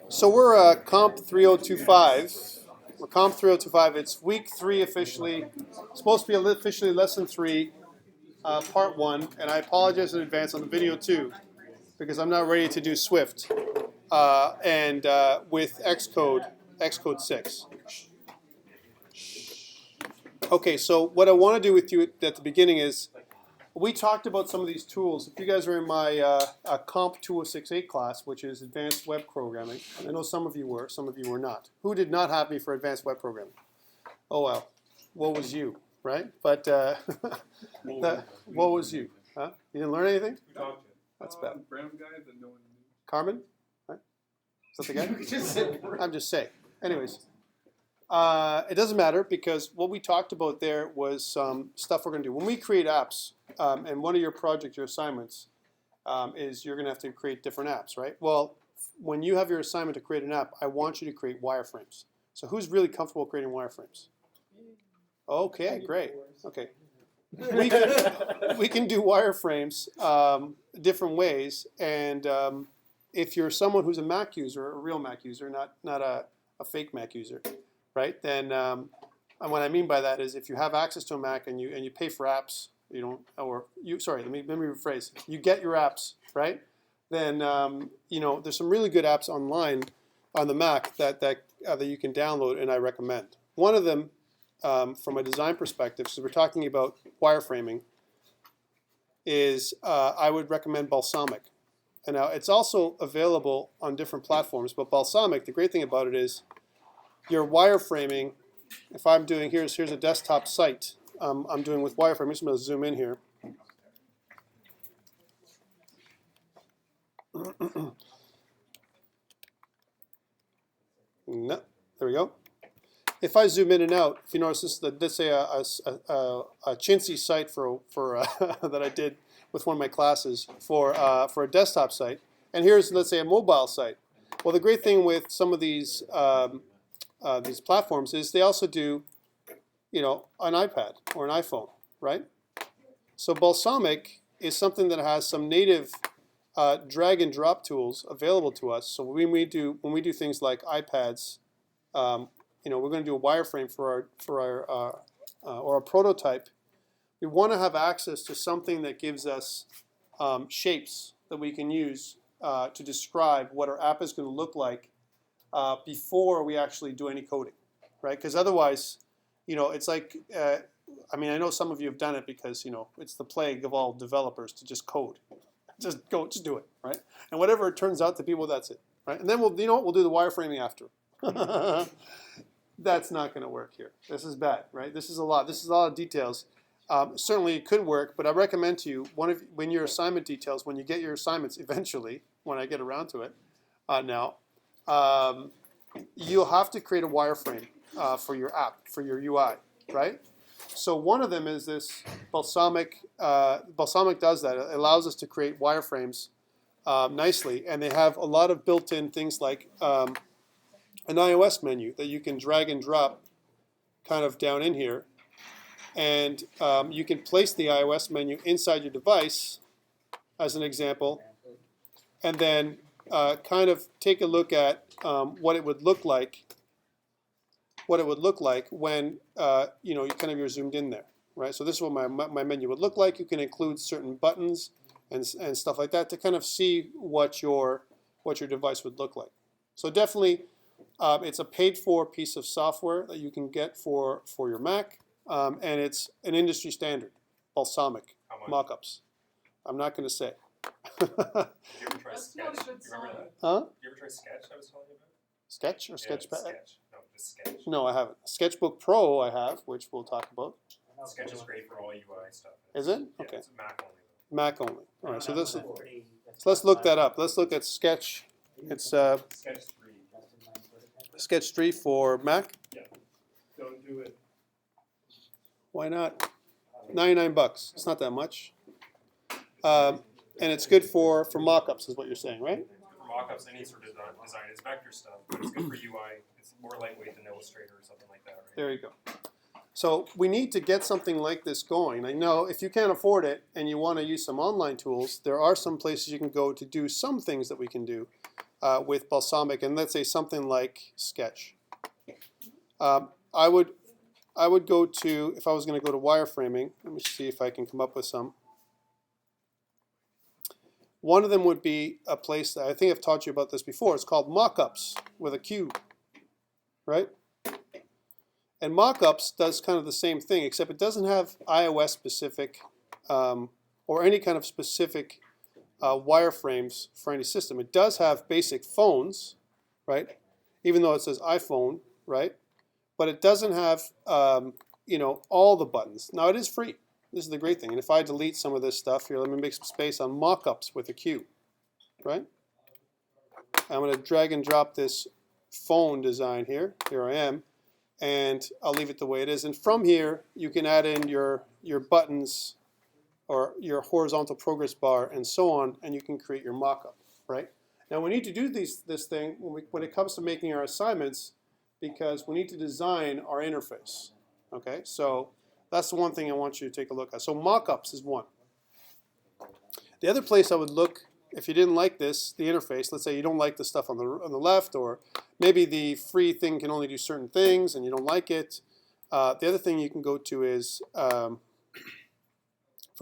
So we're COMP3025. We're COMP3025. It's week 3 officially. It's supposed to be officially lesson 3, part 1. And I apologize in advance on the video too, because I'm not ready to do Swift and with Xcode 6. Okay, so what I want to do with you at the beginning is, we talked about some of these tools. If you guys are in my COMP3068 class, which is Advanced Web Programming, I know some of you were not. Who did not have me for Advanced Web Programming? Oh well, what was you, right? But what was you? Huh? You didn't learn anything? That's bad. Brown guy that no one knew. Carmen? Right? Is that the guy? I'm just saying. Anyways. It doesn't matter because what we talked about there was some stuff we're going to do. When we create apps, and one of your projects, your assignments, is you're going to have to create different apps, right? Well, when you have your assignment to create an app, I want you to create wireframes. So who's really comfortable creating wireframes? Okay, great. Okay. We can do wireframes different ways, and if you're someone who's a Mac user, a real Mac user, not a fake Mac user, right? Then, and what I mean by that is, if you have access to a Mac and you pay for apps, you don't, or you, sorry, let me rephrase. You get your apps, right? Then, you know, there's some really good apps online on the Mac that you can download, and I recommend. One of them, from a design perspective, so we're talking about wireframing, is I would recommend Balsamiq. And now it's also available on different platforms, but Balsamiq, the great thing about it is, your wireframing, if I'm doing, here's a desktop site I'm doing with wireframe. I'm just going to zoom in here. No, there we go. If I zoom in and out, if you notice, this is let's say a chintzy site for that I did with one of my classes for a desktop site, and here's, let's say, a mobile site. Well, the great thing with some of these platforms is they also do, you know, an iPad or an iPhone, right? So Balsamiq is something that has some native drag and drop tools available to us. So when we do things like iPads, you know, we're going to do a wireframe for our or a prototype. We want to have access to something that gives us shapes that we can use to describe what our app is going to look like before we actually do any coding, right? Because otherwise, you know, it's like, I mean, I know some of you have done it because, you know, it's the plague of all developers to just code. Just do it, right? And whatever it turns out to people, that's it, right? And then we'll, you know, we'll do the wireframing after. That's not going to work here. This is bad, right? This is a lot. This is a lot of details. Certainly it could work, but I recommend to you, when your assignment details, when you get your assignments eventually, when I get around to it now, you'll have to create a wireframe for your app, for your UI, right? So one of them is this Balsamiq. Balsamiq does that. It allows us to create wireframes nicely, and they have a lot of built-in things like an iOS menu that you can drag and drop kind of down in here, and you can place the iOS menu inside your device, as an example, and then kind of take a look at what it would look like. What it would look like when you know, you're zoomed in there, right? So this is what my menu would look like. You can include certain buttons and stuff like that to kind of see what your device would look like. So definitely, it's a paid-for piece of software that you can get for your Mac, and it's an industry standard. Balsamiq mockups. I'm not going to say. Did you ever try Sketch? Do you remember that? Huh? Did you ever try Sketch? I was telling you about. Sketch or Sketchpad? Sketch. No, just Sketch. No, I haven't. Sketchbook Pro I have, which we'll talk about. Sketch is great for all UI stuff. Is it? Yeah, Okay. it's Mac only. Mac only. All right. So this is. So let's look that up. Let's look at Sketch. It's Sketch 3. Sketch 3 for Mac. Yeah. Don't do it. Why not? $99. It's not that much. And it's good for mockups, is what you're saying, right? For mockups, any sort of design. It's vector stuff, but it's good for UI. It's more lightweight than Illustrator or something like that, right? There you go. So we need to get something like this going. I know if you can't afford it and you want to use some online tools, there are some places you can go to do some things that we can do. with Balsamic, and let's say something like Sketch. I would go to, if I was going to go to wireframing, let me see if I can come up with some. One of them would be a place that I think I've taught you about this before. It's called Mockups with a Q, right? And Mockups does kind of the same thing, except it doesn't have iOS specific or any kind of specific wireframes for any system. It does have basic phones, right? Even though it says iPhone, right? But it doesn't have, all the buttons. Now, it is free. This is the great thing. And if I delete some of this stuff here, let me make some space on Mockups with a Q, right? I'm going to drag and drop this phone design here. Here I am. And I'll leave it the way it is. And from here, you can add in your buttons or your horizontal progress bar and so on, and you can create your mockup, right? Now, we need to do this thing when it comes to making our assignments, because we need to design our interface, okay? So that's the one thing I want you to take a look at. So mockups is one. The other place I would look, if you didn't like this, the interface, let's say you don't like the stuff on the left, or maybe the free thing can only do certain things and you don't like it. The other thing you can go to is, from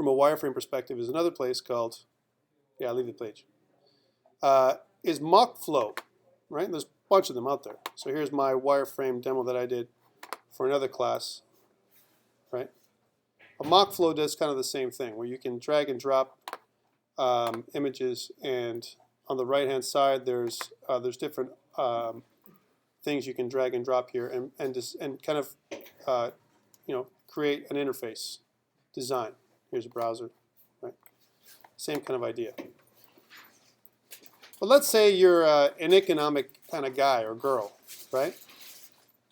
a wireframe perspective, is another place called, I'll leave the page, is Mach Flow, right? And there's a bunch of them out there. So here's my wireframe demo that I did for another class, right? A Mach Flow does kind of the same thing, where you can drag and drop images, and on the right hand side there's different things you can drag and drop here and kind of create an interface design. Here's a browser, right? Same kind of idea. But let's say you're an economic kind of guy or girl, right?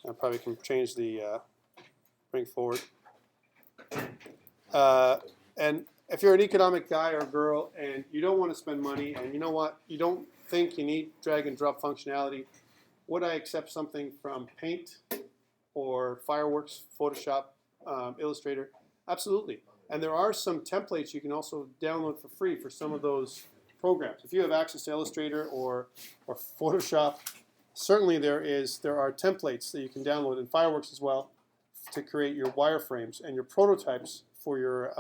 I probably can change the bring forward. And if you're an economic guy or girl and you don't want to spend money, and you know what, you don't think you need drag and drop functionality, would I accept something from Paint or Fireworks, Photoshop, Illustrator? Absolutely. And there are some templates you can also download for free for some of those programs. If you have access to Illustrator or Photoshop, certainly there are templates that you can download in Fireworks as well to create your wireframes and your prototypes for your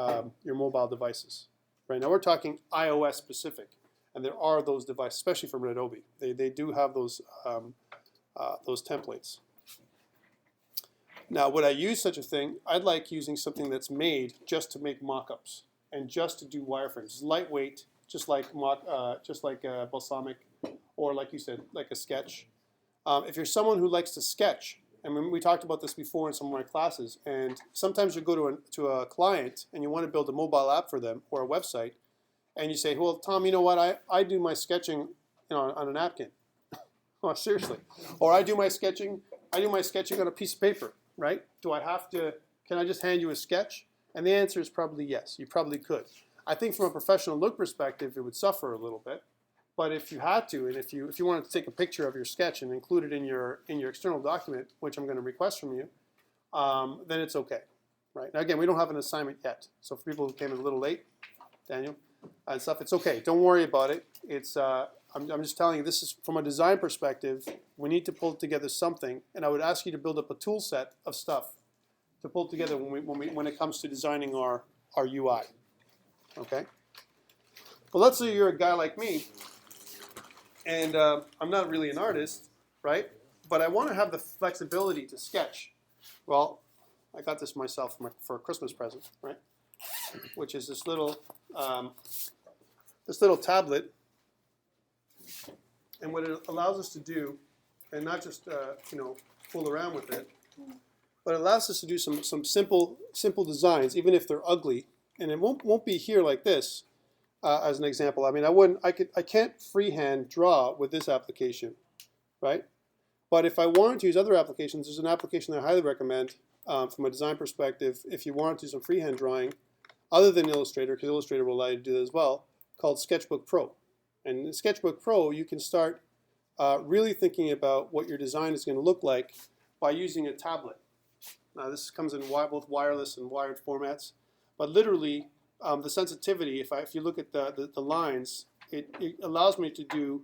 mobile devices. Right now we're talking iOS specific, and there are those devices, especially from Adobe. They do have those templates. Now, would I use such a thing? I'd like using something that's made just to make mockups and just to do wireframes. It's lightweight, just like Balsamic, or like you said, like a Sketch. If you're someone who likes to sketch, and we talked about this before in some of my classes, and sometimes you go to a client and you want to build a mobile app for them or a website, and you say, well, Tom, you know what? I do my sketching on a napkin. Oh, seriously. Or I do my sketching on a piece of paper, right? Can I just hand you a sketch? And the answer is probably yes. You probably could. I think from a professional look perspective, it would suffer a little bit. But if you had to, and if you wanted to take a picture of your sketch and include it in your external document, which I'm going to request from you, then it's okay, right? Now again, we don't have an assignment yet, so for people who came in a little late, Daniel, and stuff, it's okay. Don't worry about it. It's I'm just telling you, this is from a design perspective. We need to pull together something, and I would ask you to build up a tool set of stuff to pull together when it comes to designing our UI. Okay. Well, let's say you're a guy like me. And I'm not really an artist, right? But I want to have the flexibility to sketch. Well, I got this myself for a Christmas present, right? Which is this little tablet. And what it allows us to do, and not just fool around with it, but it allows us to do some simple designs, even if they're ugly. And it won't be here like this. As an example, I mean, I can't freehand draw with this application, right? But if I wanted to use other applications, there's an application that I highly recommend from a design perspective. If you wanted to do some freehand drawing, other than Illustrator, because Illustrator will allow you to do that as well, called Sketchbook Pro. And in Sketchbook Pro, you can start really thinking about what your design is going to look like by using a tablet. Now, this comes in both wireless and wired formats, but literally. The sensitivity, if you look at the lines, it allows me to do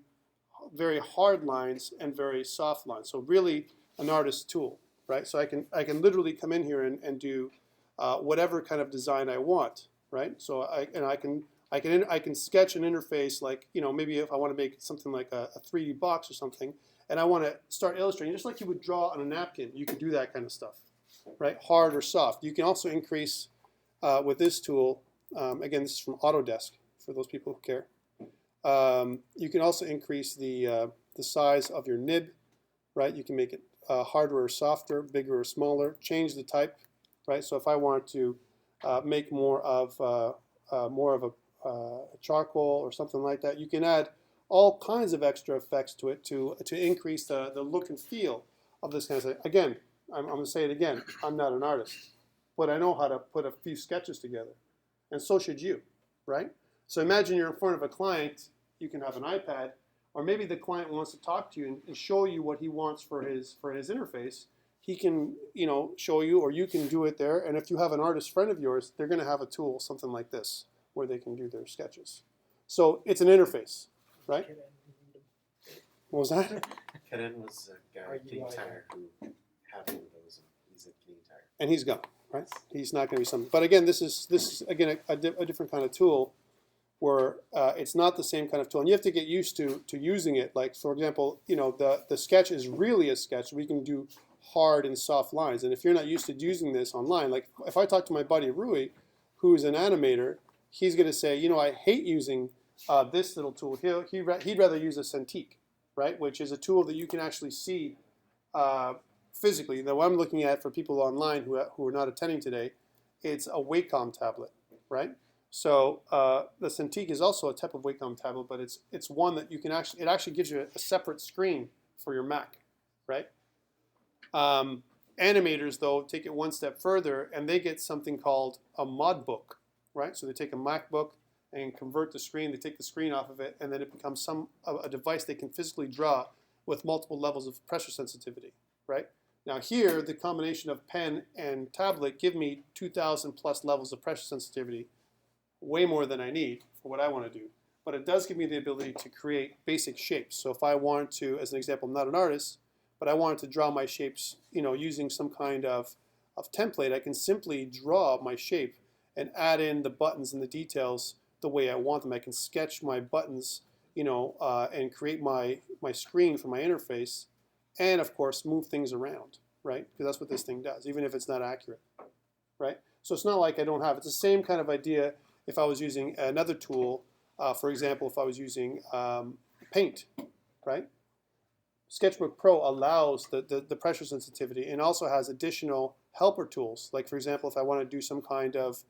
very hard lines and very soft lines. So really an artist tool, right? So I can literally come in here and do whatever kind of design I want, right? So I can sketch an interface, like, you know, maybe if I want to make something like a 3D box or something, and I want to start illustrating, just like you would draw on a napkin, you could do that kind of stuff, right? Hard or soft. You can also increase with this tool. Again, this is from Autodesk for those people who care. You can also increase the size of your nib, right? You can make it harder or softer, bigger or smaller. Change the type, right? So if I want to make more of a charcoal or something like that, you can add all kinds of extra effects to it to increase the look and feel of this kind of thing. Again, I'm going to say it again. I'm not an artist, but I know how to put a few sketches together, and so should you, right? So imagine you're in front of a client. You can have an iPad, or maybe the client wants to talk to you and show you what he wants for his interface. He can, you know, show you, or you can do it there. And if you have an artist friend of yours, they're going to have a tool, something like this, where they can do their sketches. So it's an interface, right? What was that? Karen was a guy getting tired who had one of those, and he's getting tired. And he's gone, right? He's not going to be something. But again, this is again a different kind of tool, where it's not the same kind of tool, and you have to get used to using it. Like, for example, you know, the sketch is really a sketch. We can do hard and soft lines, and if you're not used to using this online, like if I talk to my buddy Rui, who's an animator, he's going to say, you know, I hate using this little tool. He'd rather use a Cintiq, right, which is a tool that you can actually see physically. Though I'm looking at, for people online who are not attending today, it's a Wacom tablet, right? So the Cintiq is also a type of Wacom tablet, but it's one that you can actually, it actually gives you a separate screen for your Mac, right? Animators, though, take it one step further, and they get something called a mod book, right? So they take a MacBook and convert the screen. They take the screen off of it, and then it becomes a device they can physically draw with multiple levels of pressure sensitivity, right? Now here, the combination of pen and tablet give me 2,000 plus levels of pressure sensitivity, way more than I need for what I want to do. But it does give me the ability to create basic shapes. So if I want to, as an example, I'm not an artist, but I wanted to draw my shapes, you know, using some kind of template, I can simply draw my shape and add in the buttons and the details the way I want them. I can sketch my buttons, you know, and create my screen for my interface, and of course move things around, right? Because that's what this thing does, even if it's not accurate, right? So it's not like I don't have. It's the same kind of idea if I was using another tool. For example, if I was using Paint, right? Sketchbook Pro allows the pressure sensitivity and also has additional helper tools. Like, for example, if I want to do some kind of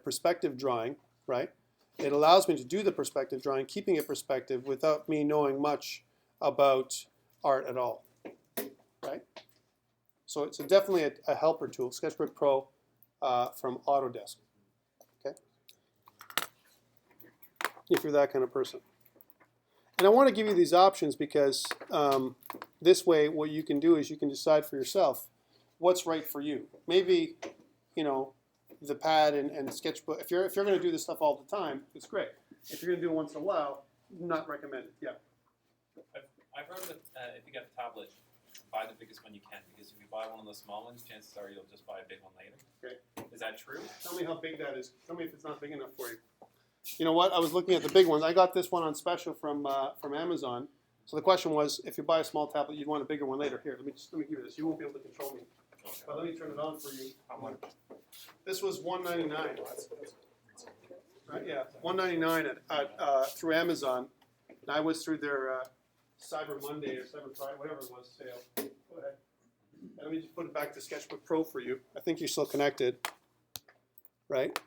perspective drawing, right? It allows me to do the perspective drawing, keeping it perspective without me knowing much about art at all, right? So it's definitely a helper tool, Sketchbook Pro from Autodesk, okay? If you're that kind of person. And I want to give you these options because this way what you can do is you can decide for yourself what's right for you. Maybe, you know, the pad and Sketchbook, if you're going to do this stuff all the time, it's great. If you're going to do it once in a while, not recommended. Yeah. I've heard that if you get a tablet, buy the biggest one you can, because if you buy one of the small ones, chances are you'll just buy a big one later. Okay. Is that true? Tell me how big that is. Tell me if it's not big enough for you. You know what? I was looking at the big ones. I got this one on special from Amazon. So the question was, if you buy a small tablet, you'd want a bigger one later. Here, let me give you this. You won't be able to control me. Okay. But let me turn it on for you. How much? This was $199. Right? Yeah, $199 through Amazon. And I was through their Cyber Monday or Cyber Friday, whatever it was, sale. Go ahead. And let me just put it back to Sketchbook Pro for you. I think you're still connected, right?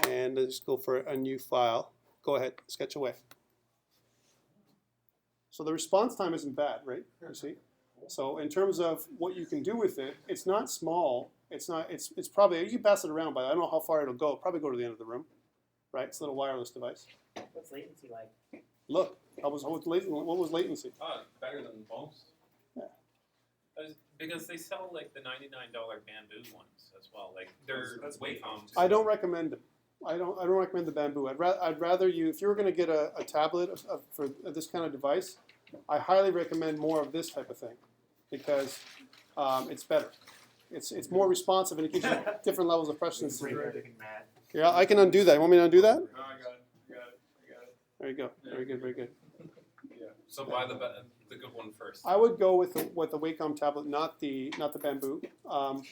And let's just go for a new file. Go ahead, sketch away. So the response time isn't bad, right? You see? So in terms of what you can do with it, it's not small. It's probably, you can pass it around, but I don't know how far it'll go. It'll probably go to the end of the room, right? It's a little wireless device. What's latency like? Look, what was latency? Oh, better than most. Yeah. Because they sell like the $99 bamboo ones as well. Like they're Wacom. I don't recommend them. I don't recommend the bamboo. I'd rather you, if you were going to get a tablet for this kind of device, I highly recommend more of this type of thing because it's better. It's more responsive and it gives you different levels of pressure sensitivity. Yeah, I can undo that. You want me to undo that? Oh, I got it. I got it. There you go. Very good. Very good. So buy the good one first. I would go with the Wacom tablet, not the bamboo. But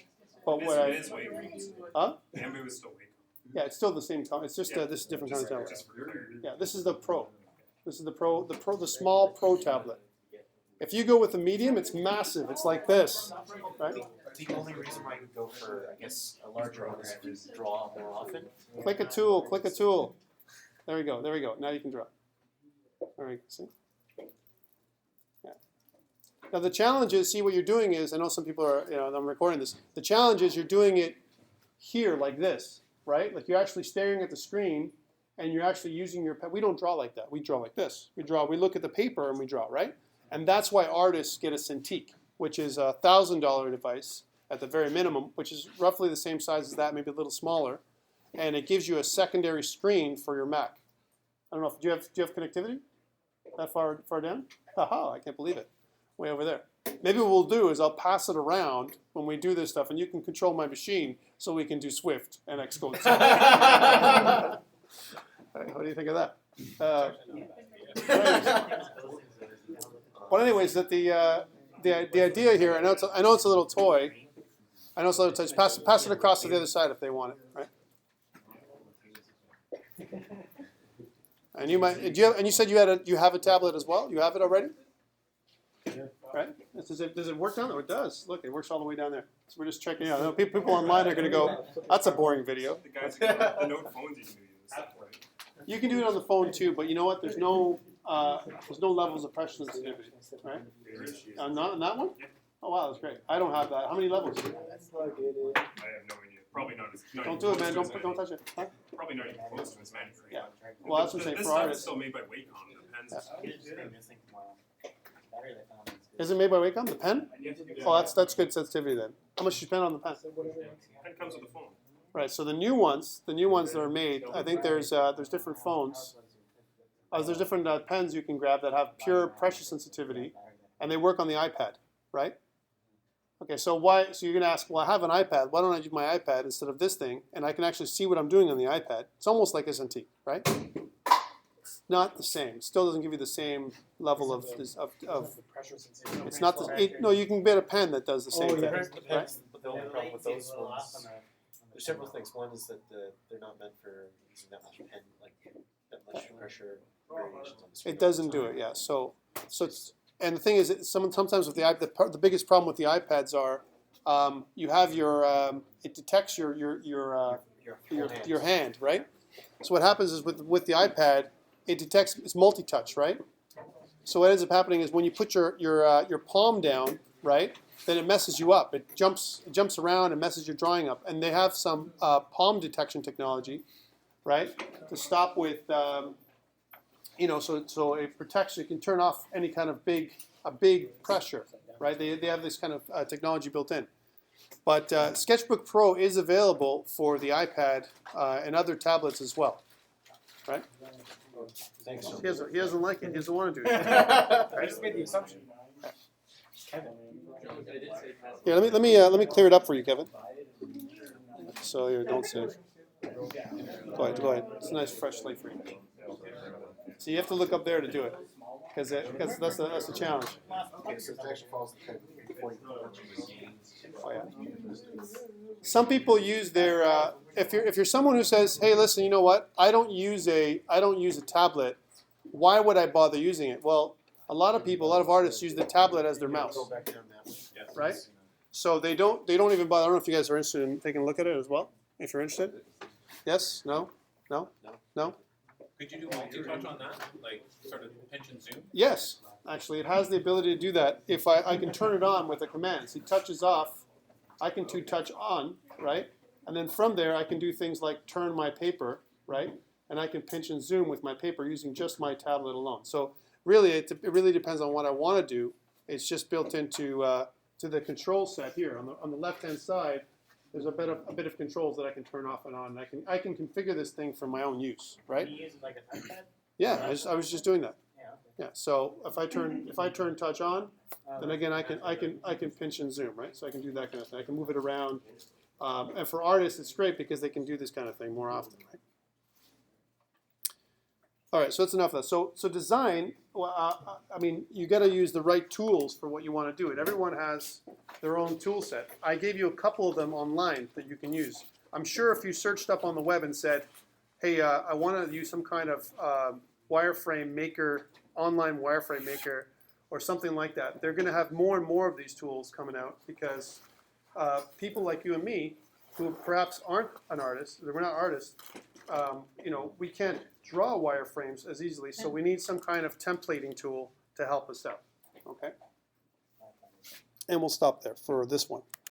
what It is Wacom. Huh? Bamboo is still Wacom. Yeah, it's still the same time. It's just this is a different kind of tablet. Just for clarity. Yeah, this is the Pro. This is the small Pro tablet. If you go with the medium, it's massive. It's like this, right? The only reason why you would go for, I guess, a larger one is to draw more often. Click a tool. Click a tool. There we go. There we go. Now you can draw. All right. See. Yeah. Now the challenge is, see what you're doing is, I know some people are, I'm recording this. The challenge is you're doing it here like this, right? Like you're actually staring at the screen and you're actually using your pen. We don't draw like that. We draw like this. We look at the paper and we draw, right? And that's why artists get a Cintiq, which is a $1,000 device at the very minimum, which is roughly the same size as that, maybe a little smaller. And it gives you a secondary screen for your Mac. I don't know, do you have connectivity? That far down? Haha, I can't believe it. Way over there. Maybe what we'll do is I'll pass it around when we do this stuff, and you can control my machine so we can do Swift and Xcode. What do you think of that? But anyways, that the idea here, I know it's a little toy. I know it's a little toy. Just pass it across to the other side if they want it, right? And you said you have a tablet as well. You have it already, right? Does it work down there? It does. Look, it works all the way down there. So we're just checking it out. I know people online are going to go, "That's a boring video." The guys who got the Note phones, you can do this stuff, right? You can do it on the phone too, but you know what? There's no levels of pressure sensitivity, right? On that one? Oh wow, that's great. I don't have that. How many levels? I have no idea. Probably not as. Don't do it, man. Don't touch it. Huh? Probably not even close to as many. Yeah. Well, that's what I'm saying This for stuff is artists. still made by Wacom. The pens. Is it made by Wacom? The pen? Yeah. Oh, that's good sensitivity then. How much you spend on the pen? Pen comes with the phone. Right. So the new ones that are made, I think there's different phones. There's different pens you can grab that have pure pressure sensitivity, and they work on the iPad, right? Okay. So you're gonna ask, well, I have an iPad. Why don't I use my iPad instead of this thing, and I can actually see what I'm doing on the iPad? It's almost like a Cintiq, right? Not the same. It still doesn't give you the same level of it's not no, you can get a pen that does the same thing. Right? But the only problem with those ones, there's several things. One is that they're not meant for using that much pen, like that much pressure variations on the screen. It doesn't do it, yeah. So it's, and the thing is, sometimes with the iPad, the biggest problem with the iPads are you have it detects your hand, right? So what happens is with the iPad, it detects, it's multi-touch, right? So what ends up happening is when you put your palm down, right, then it messes you up. It jumps around and messes your drawing up. And they have some palm detection technology, right, to stop with, so it protects. You can turn off any kind of big pressure, right? They have this kind of technology built in. But Sketchbook Pro is available for the iPad and other tablets as well, right? Thanks. He doesn't like it. He doesn't want to do it. I just made the assumption. Yeah, let me clear it up for you, Kevin. So you don't save. Go ahead. It's a nice fresh slate for you. So you have to look up there to do it, because that's the challenge. Okay, so it actually follows the pen before you punch it. Oh yeah. Some people use their if you're someone who says, hey, listen, you know what? I don't use a tablet. Why would I bother using it? Well, a lot of artists use the tablet as their mouse, Go back down that way. right? So they don't even bother. I don't know if you guys are interested in taking a look at it as well. If you're interested, yes, no. Could you do multi-touch on that? Like sort of pinch and zoom? Yes, actually, it has the ability to do that. If I can turn it on with a command. So it touches off, I can touch on, right? And then from there, I can do things like turn my paper, right? And I can pinch and zoom with my paper using just my tablet alone. So really, it really depends on what I want to do. It's just built into to the control set here. On the left-hand side, There's a bit of controls that I can turn off and on. I can configure this thing for my own use, right? Can you use like a touchpad? Yeah, I was just doing that. Yeah. Okay. Yeah. So if I turn touch on, then again I can pinch and zoom, right? So I can do that kind of thing. I can move it around, and for artists it's great because they can do this kind of thing more often, right? All right, so that's enough of that. So design, well, I mean, you got to use the right tools for what you want to do. And everyone has their own tool set. I gave you a couple of them online that you can use. I'm sure if you searched up on the web and said, hey, I want to use some kind of wireframe maker, online wireframe maker, or something like that, they're going to have more and more of these tools coming out because people like you and me, who perhaps aren't an artist, we're not artists, you know, we can't draw wireframes as easily, so we need some kind of templating tool to help us out, okay? And we'll stop there for this one.